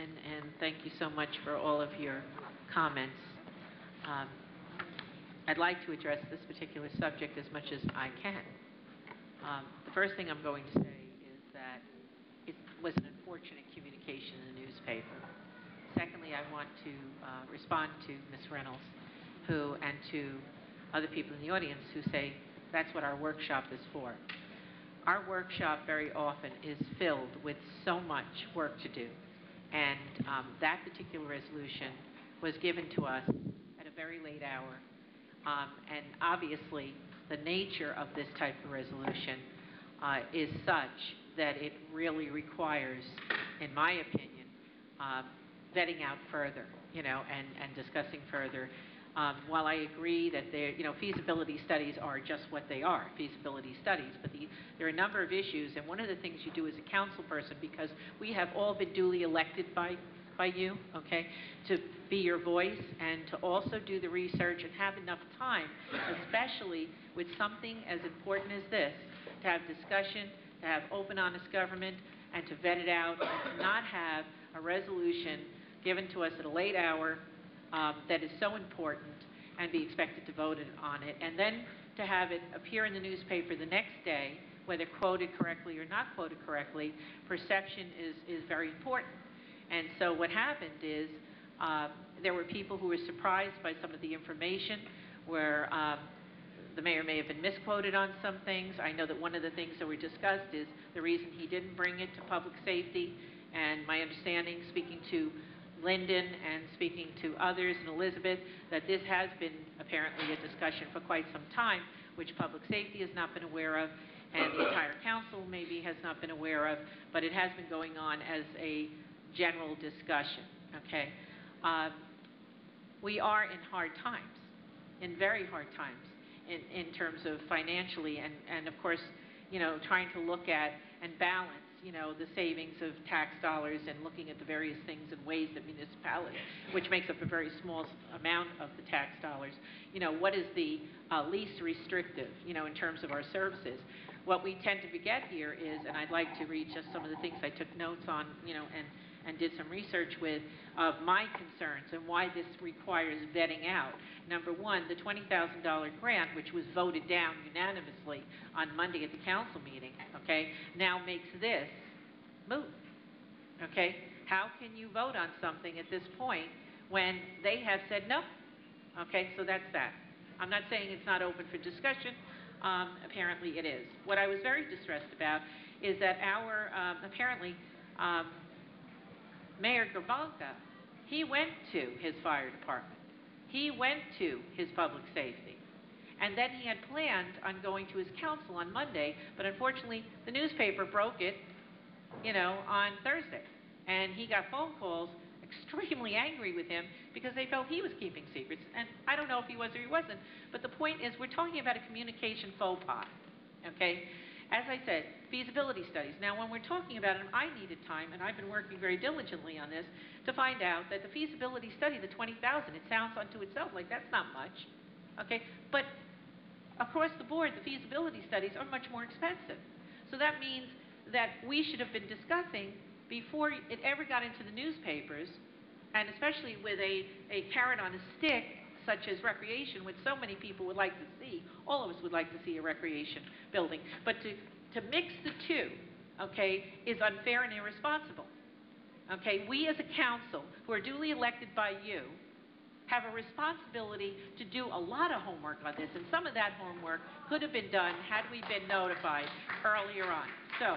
gentlemen, and thank you so much for all of your comments. I'd like to address this particular subject as much as I can. The first thing I'm going to say is that it was an unfortunate communication in the newspaper. Secondly, I want to respond to Ms. Reynolds and to other people in the audience who say that's what our workshop is for. Our workshop very often is filled with so much work to do, and that particular resolution was given to us at a very late hour, and obviously the nature of this type of resolution is such that it really requires, in my opinion, vetting out further, and discussing further. While I agree that feasibility studies are just what they are, feasibility studies, but there are a number of issues, and one of the things you do as a council person, because we have all been duly elected by you, okay, to be your voice and to also do the research and have enough time, especially with something as important as this, to have discussion, to have open, honest government, and to vet it out, and to not have a resolution given to us at a late hour that is so important and be expected to vote on it, and then to have it appear in the newspaper the next day, whether quoted correctly or not quoted correctly. Perception is very important. And so what happened is there were people who were surprised by some of the information where the mayor may have been misquoted on some things. I know that one of the things that were discussed is the reason he didn't bring it to public safety, and my understanding, speaking to Lyndon and speaking to others, and Elizabeth, that this has been apparently a discussion for quite some time, which public safety has not been aware of, and the entire council maybe has not been aware of, but it has been going on as a general discussion, okay? We are in hard times, in very hard times, in terms of financially, and of course, trying to look at and balance, the savings of tax dollars and looking at the various things and ways that municipalities, which makes up a very small amount of the tax dollars, what is the least restrictive, in terms of our services. What we tend to forget here is, and I'd like to read just some of the things I took notes on, and did some research with, of my concerns and why this requires vetting out. Number one, the $20,000 grant, which was voted down unanimously on Monday at the council meeting, okay, now makes this moot, okay? How can you vote on something at this point when they have said no? Okay, so that's that. I'm not saying it's not open for discussion. Apparently it is. What I was very distressed about is that our, apparently, Mayor Grabalka, he went to his fire department. He went to his public safety. And then he had planned on going to his council on Monday, but unfortunately the newspaper broke it, on Thursday. And he got phone calls extremely angry with him because they felt he was keeping secrets. And I don't know if he was or he wasn't, but the point is we're talking about a communication faux pas, okay? As I said, feasibility studies. Now, when we're talking about it, I needed time, and I've been working very diligently on this, to find out that the feasibility study, the $20,000, it sounds unto itself like that's not much, okay? But across the board, the feasibility studies are much more expensive. So that means that we should have been discussing before it ever got into the newspapers, and especially with a carrot on a stick, such as recreation, which so many people would like to see. All of us would like to see a recreation building. But to mix the two, okay, is unfair and irresponsible. Okay, we as a council, who are duly elected by you, have a responsibility to do a lot of homework on this, and some of that homework could have been done had we been notified earlier on. So